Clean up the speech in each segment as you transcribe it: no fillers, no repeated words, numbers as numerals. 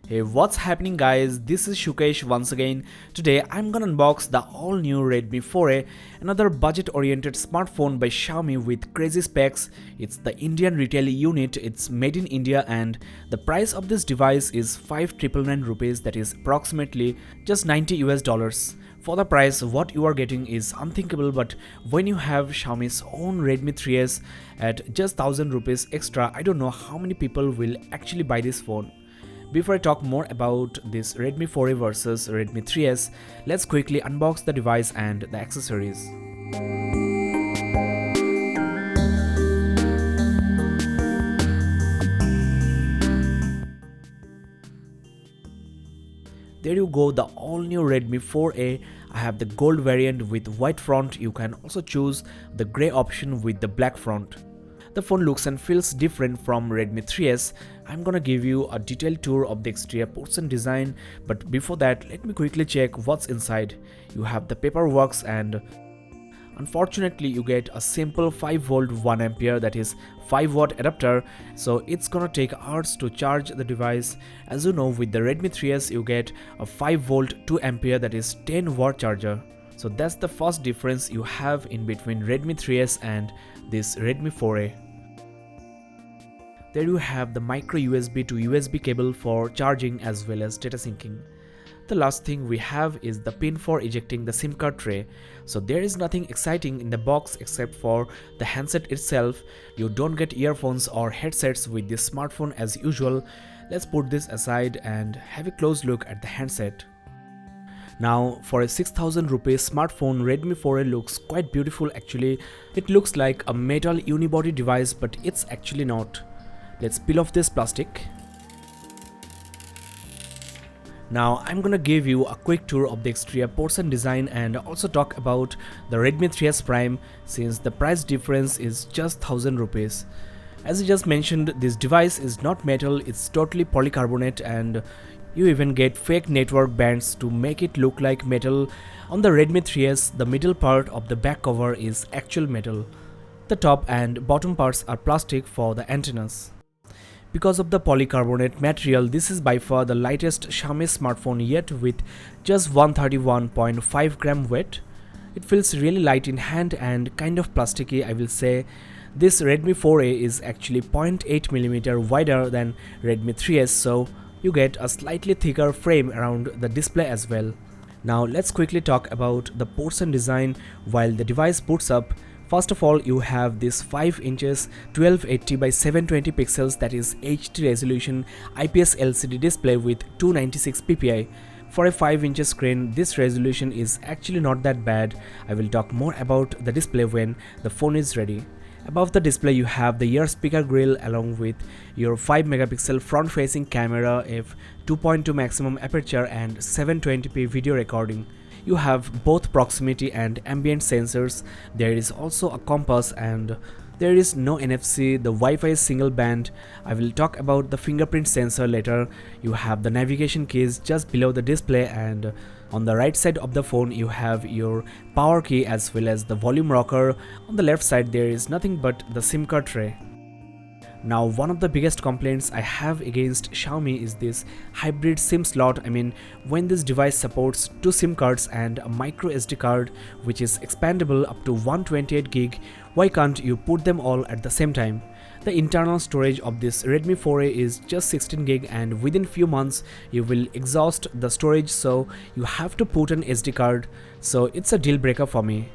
Hey, what's happening guys? This is Sukesh once again. Today I'm gonna unbox the all new Redmi 4A, another budget oriented smartphone by Xiaomi with crazy specs. It's the Indian retail unit, it's made in India, and the price of this device is 5,999 rupees, that is approximately just 90 US dollars. For the price, what you are getting is unthinkable, but when you have Xiaomi's own Redmi 3S at just 1000 rupees extra, I don't know how many people will actually buy this phone. Before I talk more about this Redmi 4A versus Redmi 3S, let's quickly unbox the device and the accessories. There you go, the all new Redmi 4A. I have the gold variant with white front. You can also choose the grey option with the black front. The phone looks and feels different from Redmi 3S. I'm gonna give you a detailed tour of the exterior ports and design, but before that, let me quickly check what's inside. You have the paperwork, and unfortunately you get a simple 5V 1A, that is 5W adapter, so it's gonna take hours to charge the device. As you know, with the Redmi 3S you get a 5V 2A, that is 10W charger. So that's the first difference you have in between Redmi 3S and this Redmi 4A. There you have the micro USB to USB cable for charging as well as data syncing. The last thing we have is the pin for ejecting the SIM card tray. So there is nothing exciting in the box except for the handset itself. You don't get earphones or headsets with this smartphone as usual. Let's put this aside and have a close look at the handset. Now, for a 6,000 rupees smartphone, Redmi 4A looks quite beautiful actually. It looks like a metal unibody device, but it's actually not. Let's peel off this plastic. Now, I'm gonna give you a quick tour of the exterior ports and design, and also talk about the Redmi 3S Prime, since the price difference is just 1000 rupees. As I just mentioned, this device is not metal, it's totally polycarbonate, and you even get fake network bands to make it look like metal. On the Redmi 3S, the middle part of the back cover is actual metal. The top and bottom parts are plastic for the antennas. Because of the polycarbonate material, this is by far the lightest Xiaomi smartphone yet, with just 131.5 gram weight. It feels really light in hand and kind of plasticky, I will say. This Redmi 4A is actually 0.8mm wider than Redmi 3S, so you get a slightly thicker frame around the display as well. Now let's quickly talk about the ports and design while the device boots up. First of all, you have this 5 inches 1280 by 720 pixels, that is HD resolution IPS LCD display with 296 ppi. For a 5 inches screen, this resolution is actually not that bad. I will talk more about the display when the phone is ready. Above the display you have the ear speaker grill along with your 5 megapixel front facing camera, f2.2 maximum aperture, and 720p video recording. You have both proximity and ambient sensors. There is also a compass, and there is no NFC. The Wi-Fi is single band. I will talk about the fingerprint sensor later. You have the navigation keys just below the display, and on the right side of the phone you have your power key as well as the volume rocker. On the left side there is nothing but the SIM card tray. Now, one of the biggest complaints I have against Xiaomi is this hybrid SIM slot. I mean, when this device supports 2 SIM cards and a micro SD card which is expandable up to 128GB, why can't you put them all at the same time? The internal storage of this Redmi 4A is just 16GB, and within few months you will exhaust the storage, so you have to put an SD card. So it's a deal breaker for me.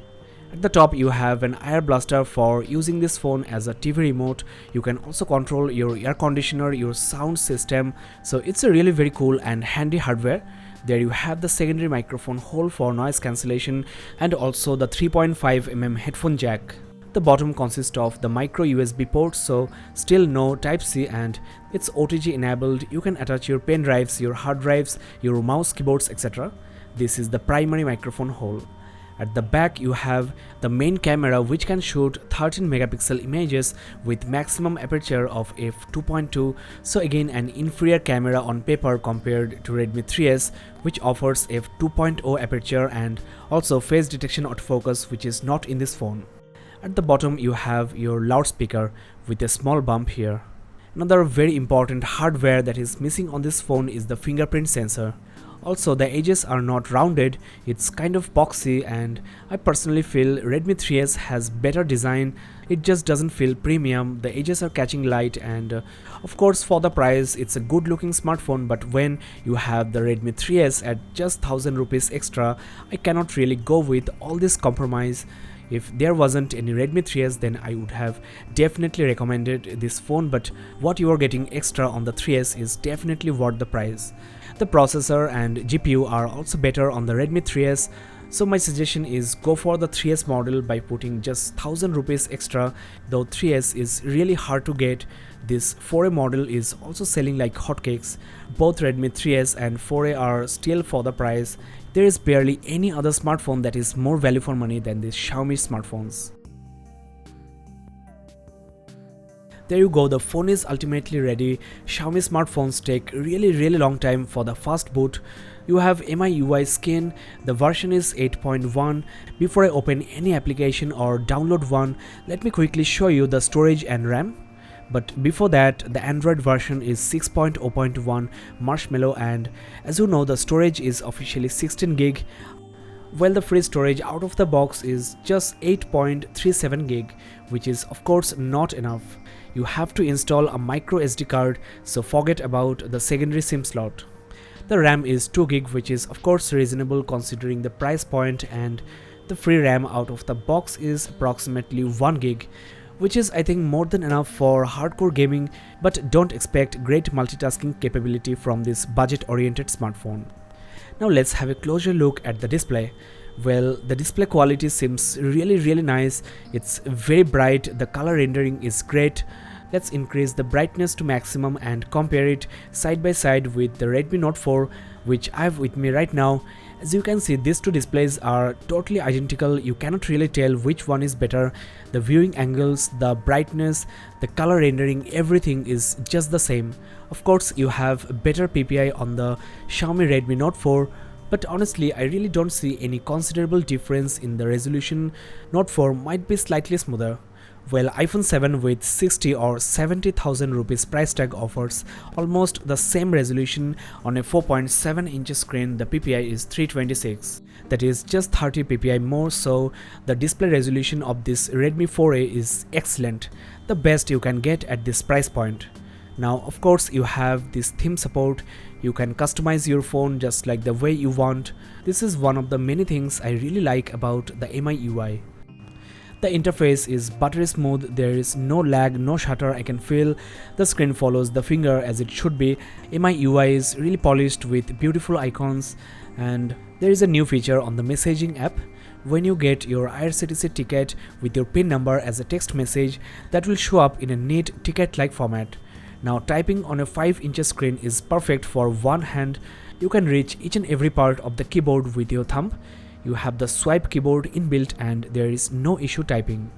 At the top you have an air blaster for using this phone as a TV remote. You can also control your air conditioner, your sound system, so it's a really very cool and handy hardware. There you have the secondary microphone hole for noise cancellation, and also the 3.5mm headphone jack. The bottom consists of the micro USB port, so still no Type-C, and it's OTG enabled. You can attach your pen drives, your hard drives, your mouse, keyboards, etc. This is the primary microphone hole. At the back you have the main camera which can shoot 13 megapixel images with maximum aperture of f2.2, so again an inferior camera on paper compared to Redmi 3S which offers f2.0 aperture and also face detection autofocus, which is not in this phone. At the bottom you have your loudspeaker with a small bump here. Another very important hardware that is missing on this phone is the fingerprint sensor. Also, the edges are not rounded, it's kind of boxy, and I personally feel Redmi 3S has better design. It just doesn't feel premium, the edges are catching light, and of course for the price it's a good looking smartphone, but when you have the Redmi 3S at just 1000 rupees extra, I cannot really go with all this compromise. If there wasn't any Redmi 3S, then I would have definitely recommended this phone, but what you are getting extra on the 3S is definitely worth the price. The processor and GPU are also better on the Redmi 3S, so my suggestion is go for the 3S model by putting just 1000 rupees extra. Though 3S is really hard to get, this 4A model is also selling like hotcakes. Both Redmi 3S and 4A are still for the price. There is barely any other smartphone that is more value for money than these Xiaomi smartphones. There you go, the phone is ultimately ready. Xiaomi smartphones take really long time for the fast boot. You have MIUI skin, the version is 8.1. Before I open any application or download one, let me quickly show you the storage and RAM. But before that, the Android version is 6.0.1 Marshmallow, and as you know, the storage is officially 16 gig. Well, the free storage out of the box is just 8.37 gig, which is of course not enough. You have to install a micro SD card, so forget about the secondary SIM slot. The RAM is 2 gig, which is of course reasonable considering the price point, and the free RAM out of the box is approximately 1 gig, which is I think more than enough for hardcore gaming, but don't expect great multitasking capability from this budget-oriented smartphone. Now let's have a closer look at the display. Well, the display quality seems really nice. It's very bright, the color rendering is great. Let's increase the brightness to maximum and compare it side by side with the Redmi Note 4, which I have with me right now. As you can see, these two displays are totally identical. You cannot really tell which one is better. The viewing angles, the brightness, the color rendering, everything is just the same. Of course, you have better PPI on the Xiaomi Redmi Note 4, but honestly, I really don't see any considerable difference in the resolution. Note 4 might be slightly smoother. Well, iPhone 7 with 60 or 70,000 rupees price tag offers almost the same resolution on a 4.7 inch screen. The PPI is 326. That is just 30 PPI more, so the display resolution of this Redmi 4A is excellent, the best you can get at this price point. Now, of course, you have this theme support. You can customize your phone just like the way you want. This is one of the many things I really like about the MIUI. The interface is buttery smooth, there is no lag, no stutter. I can feel the screen follows the finger as it should be. MIUI is really polished with beautiful icons, and there is a new feature on the messaging app. When you get your IRCTC ticket with your PIN number as a text message, that will show up in a neat ticket-like format. Now, typing on a 5-inch screen is perfect for one hand. You can reach each and every part of the keyboard with your thumb. You have the swipe keyboard inbuilt and there is no issue typing.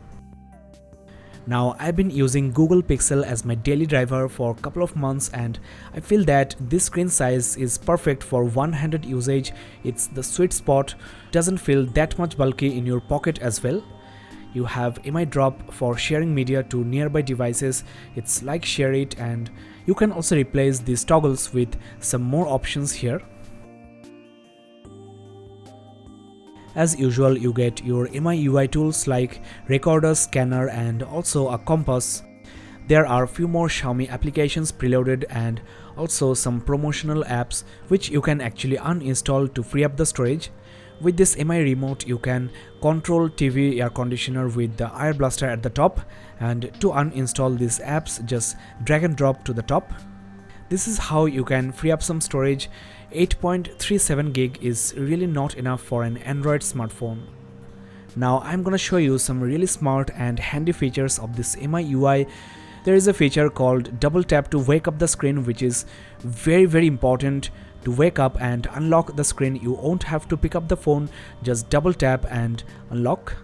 Now, I've been using Google Pixel as my daily driver for a couple of months, and I feel that this screen size is perfect for one-handed usage. It's the sweet spot, doesn't feel that much bulky in your pocket as well. You have MI Drop for sharing media to nearby devices. It's like Share It, and you can also replace these toggles with some more options here. As usual, you get your MIUI tools like recorder, scanner, and also a compass. There are a few more Xiaomi applications preloaded and also some promotional apps which you can actually uninstall to free up the storage. With this MI remote, you can control TV, air conditioner with the air blaster at the top, and to uninstall these apps, just drag and drop to the top. This is how you can free up some storage. 8.37 gig is really not enough for an Android smartphone. Now I'm gonna show you some really smart and handy features of this MIUI. There is a feature called double tap to wake up the screen, which is very important. To wake up and unlock the screen, you won't have to pick up the phone, just double tap and unlock.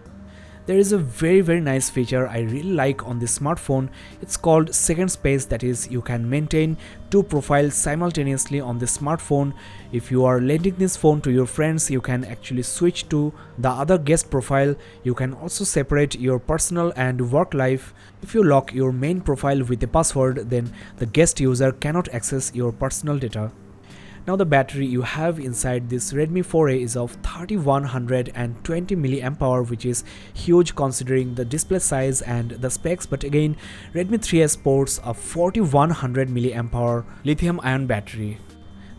There is a very nice feature I really like on this smartphone. It's called second space, that is you can maintain two profiles simultaneously on the smartphone. If you are lending this phone to your friends, you can actually switch to the other guest profile. You can also separate your personal and work life. If you lock your main profile with a password, then the guest user cannot access your personal data. Now the battery you have inside this Redmi 4A is of 3120 mAh, which is huge considering the display size and the specs, but again Redmi 3S sports a 4100 mAh lithium ion battery.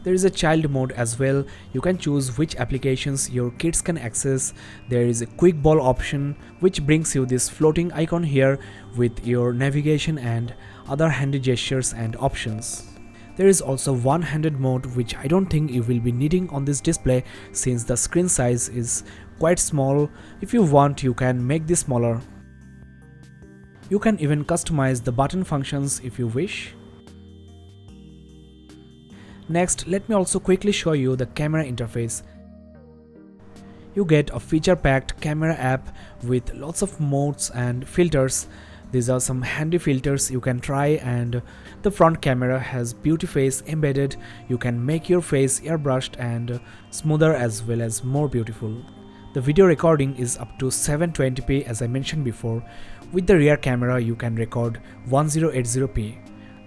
There is a child mode as well. You can choose which applications your kids can access. There is a quick ball option which brings you this floating icon here with your navigation and other handy gestures and options. There is also one-handed mode, which I don't think you will be needing on this display since the screen size is quite small. If you want, you can make this smaller. You can even customize the button functions if you wish. Next, let me also quickly show you the camera interface. You get a feature-packed camera app with lots of modes and filters. These are some handy filters you can try, and the front camera has beauty face embedded. You can make your face airbrushed and smoother as well as more beautiful. The video recording is up to 720p as I mentioned before. With the rear camera you can record 1080p.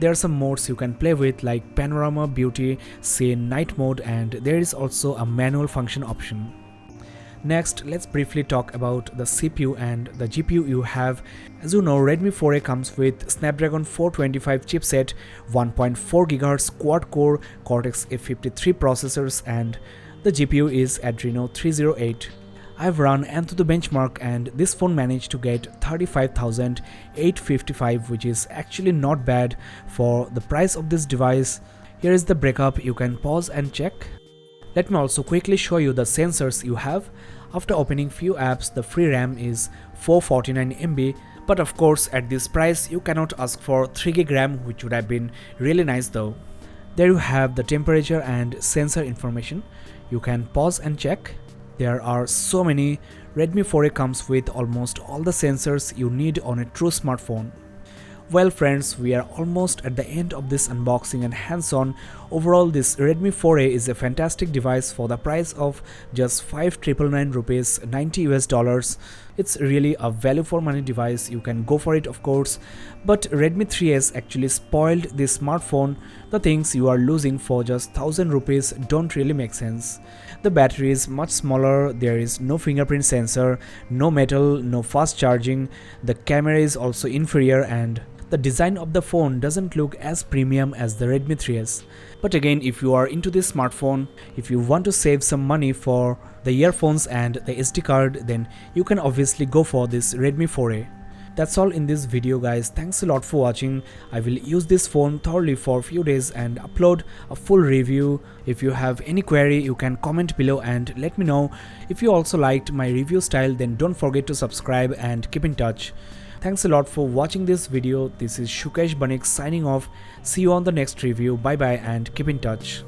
There are some modes you can play with like panorama, beauty, scene, night mode, and there is also a manual function option. Next, let's briefly talk about the CPU and the GPU you have. As you know, Redmi 4A comes with Snapdragon 425 chipset, 1.4 GHz quad-core Cortex-A53 processors, and the GPU is Adreno 308. I've run Antutu benchmark and this phone managed to get 35,855, which is actually not bad for the price of this device. Here is the breakup, you can pause and check. Let me also quickly show you the sensors you have. After opening few apps, the free RAM is 449 MB, but of course at this price you cannot ask for 3GB RAM, which would have been really nice though. There you have the temperature and sensor information. You can pause and check. There are so many. Redmi 4A comes with almost all the sensors you need on a true smartphone. Well friends, we are almost at the end of this unboxing and hands-on. Overall, this Redmi 4A is a fantastic device for the price of just 5,999 rupees, $90 US. It's really a value for money device. You can go for it of course, but Redmi 3S actually spoiled this smartphone. The things you are losing for just 1000 rupees don't really make sense. The battery is much smaller, there is no fingerprint sensor, no metal, no fast charging, the camera is also inferior, and the design of the phone doesn't look as premium as the Redmi 3S. But again, if you are into this smartphone, if you want to save some money for the earphones and the SD card, then you can obviously go for this Redmi 4A. That's all in this video guys. Thanks a lot for watching. I will use this phone thoroughly for a few days and upload a full review. If you have any query, you can comment below and let me know. If you also liked my review style, then don't forget to subscribe and keep in touch. Thanks a lot for watching this video. This is Sukesh Banik signing off. See you on the next review. Bye bye and keep in touch.